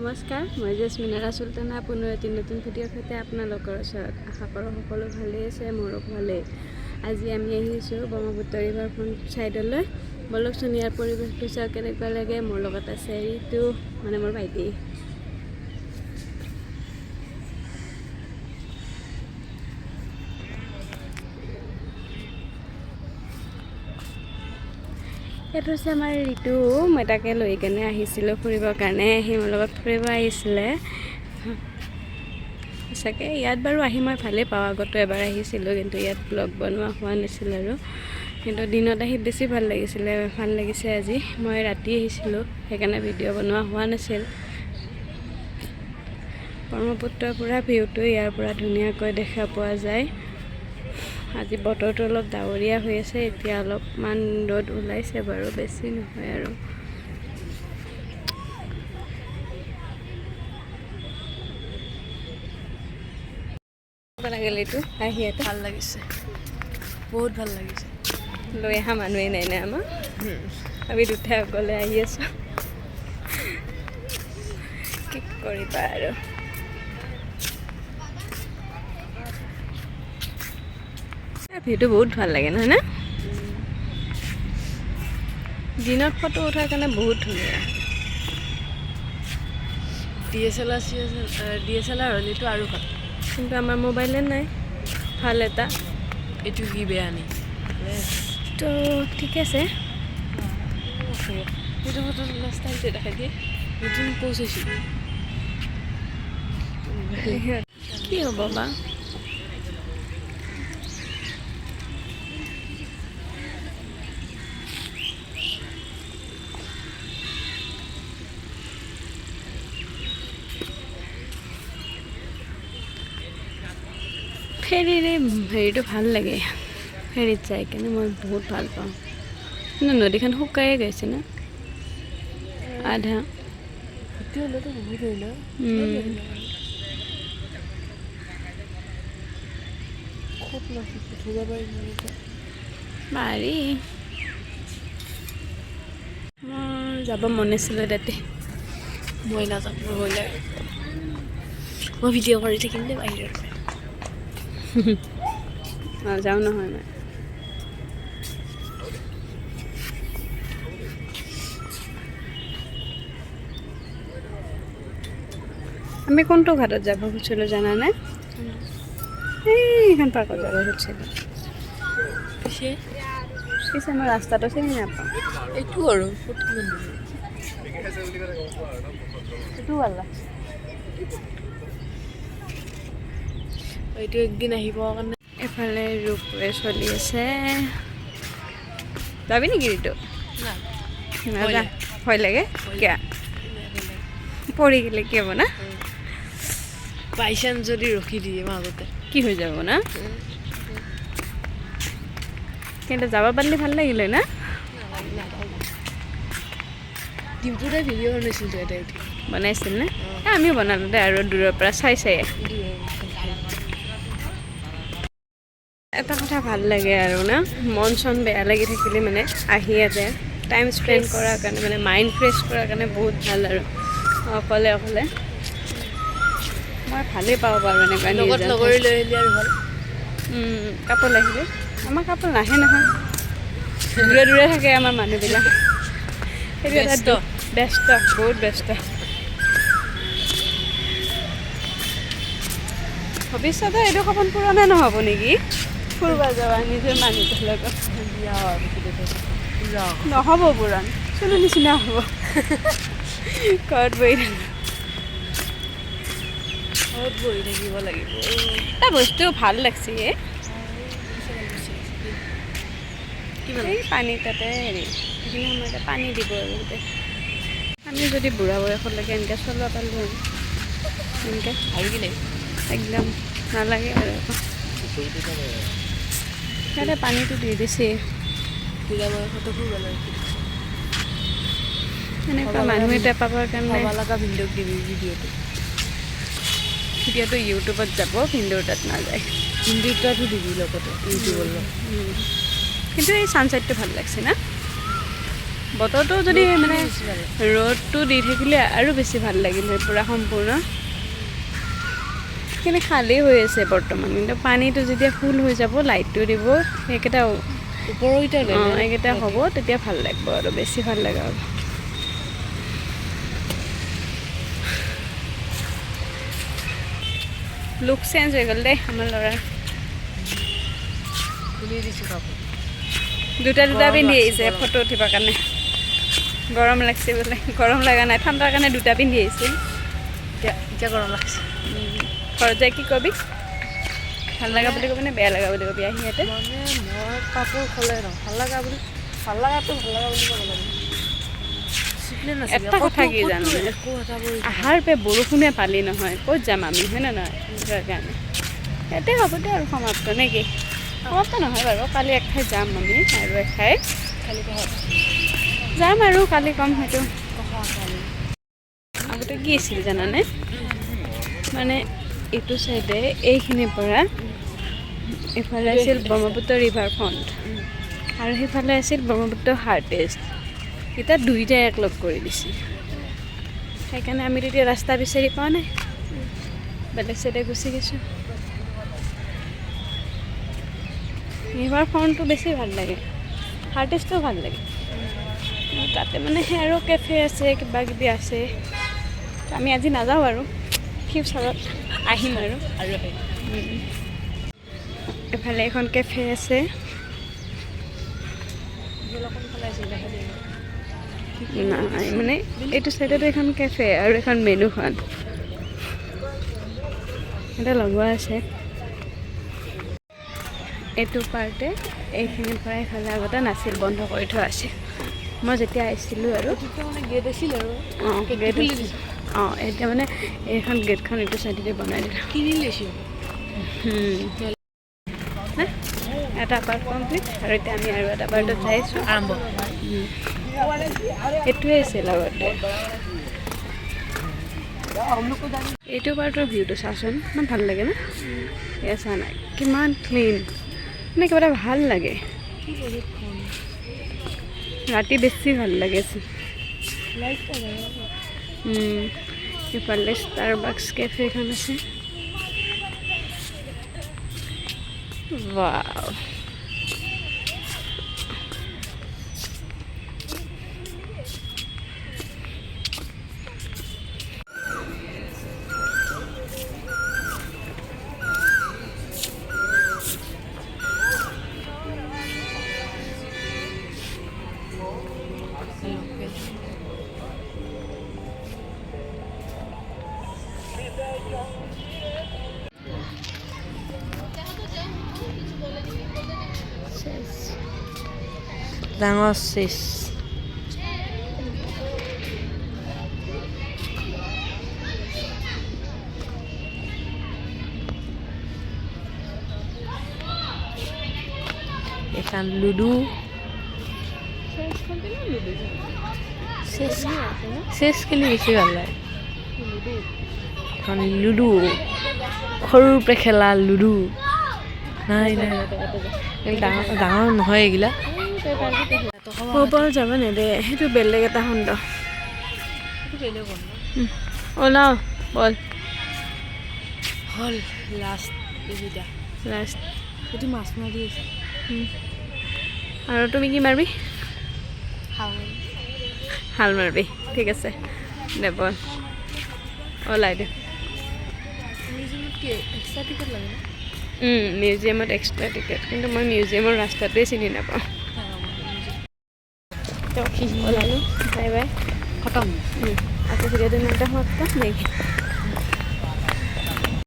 নমস্কাৰ, মই জেছমিনা চুলতানা পুনৰ এটি নতুন ভিডিঅ'ৰ সৈতে আপোনালোকৰ ওচৰত। আশা কৰোঁ সকলো ভালেই আছে, মোৰো ভালেই। আজি আমি আহিছোঁ ব্ৰহ্মপুত্ৰ ৰিভাৰ ফ্ৰণ্ট ছাইডলৈ। বলকচোন ইয়াৰ পৰিৱেশটো চাওঁ কেনেকুৱা লাগে। মোৰ লগত আছে ঋতু, মানে মোৰ ভাইটি। এইটো হৈছে আমাৰ ঋতু। মই তাকে লৈ কেনে আহিছিলোঁ ফুৰিবৰ কাৰণে। সি মোৰ লগত ফুৰিব আহিছিলে। সঁচাকৈ ইয়াত বাৰু আহি মই ভালেই পাওঁ। আগতো এবাৰ আহিছিলোঁ, কিন্তু ইয়াত ব্লগ বনোৱা হোৱা নাছিল আৰু। কিন্তু দিনত আহি বেছি ভাল লাগিছে আজি। মই ৰাতি আহিছিলোঁ, সেইকাৰণে ভিডিঅ' বনোৱা হোৱা নাছিল। ব্ৰহ্মপুত্ৰৰ পৰা ভিউটো ইয়াৰ পৰা ধুনীয়াকৈ দেখা পোৱা যায়। আজি বতৰটো অলপ ডাৱৰীয়া হৈ আছে, এতিয়া অলপমান ৰ'দ ওলাইছে বাৰু, বেছি নহয় আৰু। লাগিল এইটো আহি ইয়াতে ভাল লাগিছে, বহুত ভাল লাগিছে। লৈ অহা মানুহেই নাই না আমাক। আমি দুটাই অকলে আহি আছোঁ, কি কৰিবা আৰু। ভিউটো বহুত ভাল লাগে নহয় না? দিনত ফটো উঠাৰ কাৰণে বহুত ধুনীয়া। DSLR হ'লেতো আৰু ভাল, কিন্তু আমাৰ মোবাইলে নাই ভাল এটা। এইটো কি বেয়া নি? তো ঠিক আছে। সেইটো ফটো ষ্টাইলটো দেখাই দিয়ে, নতুন প'জ হৈছে। কি হ'ব বা? ফেৰীৰে হেৰিটো ভাল লাগে, ফেৰীত যাই কেনে মই বহুত ভাল পাওঁ। কিন্তু নদীখন শুকায়ে গৈছে না আধা। হ'লেতো বহুত হয় ন? খুব ধৰিব পাৰিম পাৰি। মোৰ যাব মন আছিলে তাতে। মই নাযাম, মোৰ ভয় লাগে। মই ভিডিঅ' কৰি থাকিম দে বাহিৰৰ পৰা। নাযাওঁ নহয় মই। আমি কোনটো ঘাটত যাব খুজিছিলোঁ জানানে? এইখন পাৰ্কত যাব খুজিছিলোঁ। পিছে মই ৰাস্তাটো চিনি নাপাওঁ। এইটো আৰু এইটো ভাল লাগছে। এইটো একদিন আহিব কাৰণে। এফালে ৰূপৱে চলি আছে। যাবি নেকি ঋতু? নাযা, ভয় লাগে কিয়? পৰি গ'লে কি হ'ব না? বাই চান্স যদি ৰখি দিয়ে মাজতে কি হৈ যাব না? কিন্তু যাব পাৰিলে ভাল লাগিলে না? ডিম্পুতে ভিডিঅ' বনাইছিল এটা উঠি। বনাইছিল নে? আমিও বনালোঁ দে, আৰু দূৰৰ পৰা চাই। এটা কথা ভাল লাগে আৰু না, মন চন বেয়া লাগি থাকিলে মানে আহি ইয়াতে টাইম স্পেণ্ড কৰাৰ কাৰণে, মানে মাইণ্ড ফ্ৰেছ কৰাৰ কাৰণে বহুত ভাল আৰু। অকলে মই ভালেই পাওঁ বাৰু এনেকুৱা লগত লগৰী লৈ আহিলে আৰু ভাল। কাপোৰ আহিলে আমাৰ কাপোৰ নাহে নহয়, দূৰে থাকে আমাৰ মানুহবিলাক। সেইটো এটা ব্যস্ত, বহুত ব্যস্ত। ভৱিষ্যতে এইটো সপোন পূৰণে নহ'ব নেকি? ফুৰিব যাবা নিজৰ মানুহটোৰ লগত। নহ'ব পূৰণ, চলো নিচিনা হ'ব। ঘৰত বহি থাকিব লাগিব। এটা বস্তু ভাল লাগছে এই পানী তাতে হেৰি সেইখিনি সময়তে পানী দিব আৰু তাতে। আমি যদি বুঢ়া বয়সলৈকে এনেকৈ চলাব পালোঁ এনেকৈ আৰু কি লাগিব? একদম নালাগে আৰু সিহঁতে পানীটো দি দিছে। বুঢ়া বয়সতো খুব ভাল লাগে। সেনেকুৱা মানুহ এটা পাবৰ কাৰণে লগা ভিডিঅ'ক দিবি ভিডিঅ'টো ইউটিউবত যাব, ভিডিঅ'ৰ তাত নাযায়। ভিডিঅ'ৰ তাতো দিবি লগতে ইউটিউবৰ লগত। কিন্তু এই ছানছেটটো ভাল লাগছে না? বতৰটো যদি মানে ৰ'দটো দি থাকিলে আৰু বেছি ভাল লাগিল হয় পূৰা সম্পূৰ্ণ। কিন্তু খালী হৈ আছে বৰ্তমান, কিন্তু পানীটো যেতিয়া ফুল হৈ যাব লাইটটো দিব সেইকেইটা এইকেইটা হ'ব, তেতিয়া ভাল লাগিব আৰু বেছি ভাল লাগে আৰু। লুক চেঞ্জ হৈ গ'ল দেই আমাৰ ল'ৰাৰ। দুটা পিন্ধি আহিছে ফটো উঠিবৰ কাৰণে। গৰম লাগছে বোলে, গৰম লগা নাই, ঠাণ্ডাৰ কাৰণে দুটা পিন্ধি আহিছে। এতিয়া গৰম লাগছে। ঘৰত যাই কি কবি? ভাল লগা বুলি কবি নে বেয়া লগা বুলি কবি? আহি ইয়াতে মানে মই কাপোৰ ক'লে ন ভাল লগা বুলি ক'ব লাগে। এটা কথা কি জানো, আহাৰ পে বৰষুণে পালি নহয়, ক'ত যাম আমি, হয় নে নহয়? নিজৰ কাৰণে ইয়াতে হ'ব দে আৰু সমাপ্ত নে কি? সমাপ্ত নহয় বাৰু, কালি এক ঠাইত যাম আমি আৰু এক ঠাইত যাম আৰু কালি কম হয়তো। আগতে কি আছিল জানানে, মানে এইটো চাইডে এইখিনিৰ পৰা এইফালে আছিল ব্ৰহ্মপুত্ৰ ৰিভাৰ ফ্ৰণ্ট আৰু সেইফালে আছিল ব্ৰহ্মপুত্ৰ হাৰ্টেষ্ট। এতিয়া দুইটাই একলগ কৰি দিছে, সেইকাৰণে আমি তেতিয়া ৰাস্তা বিচাৰি পোৱা নাই, বেলেগ চাইডে গুচি গৈছোঁ। ৰিভাৰ ফ্ৰণ্টটো বেছি ভাল লাগে, হাৰ্টেষ্টটো ভাল লাগে। তাতে মানে সেই আৰু কেফে আছে, কিবা কিবি আছে। আমি আজি নাযাওঁ আৰু ফিউচাৰত আহিম আৰু এফালে এখন কেফে আছে। নাই মানে এইটো চাইডত এখন কেফে আৰু এখন মেনুখন এটা লগোৱা আছে। এইটো পাৰ্টে এইখিনিৰ পৰা এইফালে আগতে নাছিল, বন্ধ কৰি থোৱা আছিল। মই যেতিয়া আহিছিলোঁ আৰু গেট আছিল আৰু গেট এতিয়া মানে এইখন গেটখন এইটো চাইডেদি বনাই দিলোঁ। কিনি লৈছোঁ এটা পাৰ্ট কমপ্লিট আৰু এতিয়া আমি আৰু এটা পাৰ্টত যাইছোঁ আৰম্ভ। এইটোৱে আছিল লগতে। এইটো পাৰ্টৰ ভিউটো চাচোন, ইমান ভাল লাগে না? এয়া চা নাই কিমান ক্লিন, মানে কিবা এটা ভাল লাগে। ৰাতি বেছি ভাল লাগে। ইফালে ষ্টাৰবাক্স কেফেখন আছে। ৱাও, ডাঙৰ চিজ এখন লুডু চেছ খেলি বেছি ভাল লাগে। এখন লুডু সৰুৰ পৰা খেলা লুডু। নাই ডাঙৰ নহয় এইগিলা। ওপৰত যাব নেদে, সেইটো বেলেগ এটা খণ্ড। ওলাও বল হ'ল লাষ্ট এইকেইটা লাষ্ট। এইটো মাছ মাৰি আছে আৰু তুমি কি মাৰিবি? হাল মাৰিবি, ঠিক আছে দে বল ওলাই দে। মিউজিয়ামত এক্সট্ৰা টিকেট, কিন্তু মই মিউজিয়ামৰ ৰাস্তাটোৱে চিনি নাপাওঁ। ওলালোঁ, বাই বাই, খতম। আকৌ ভিডিঅ'টো ইমানটা সমাপ্ত নেকি?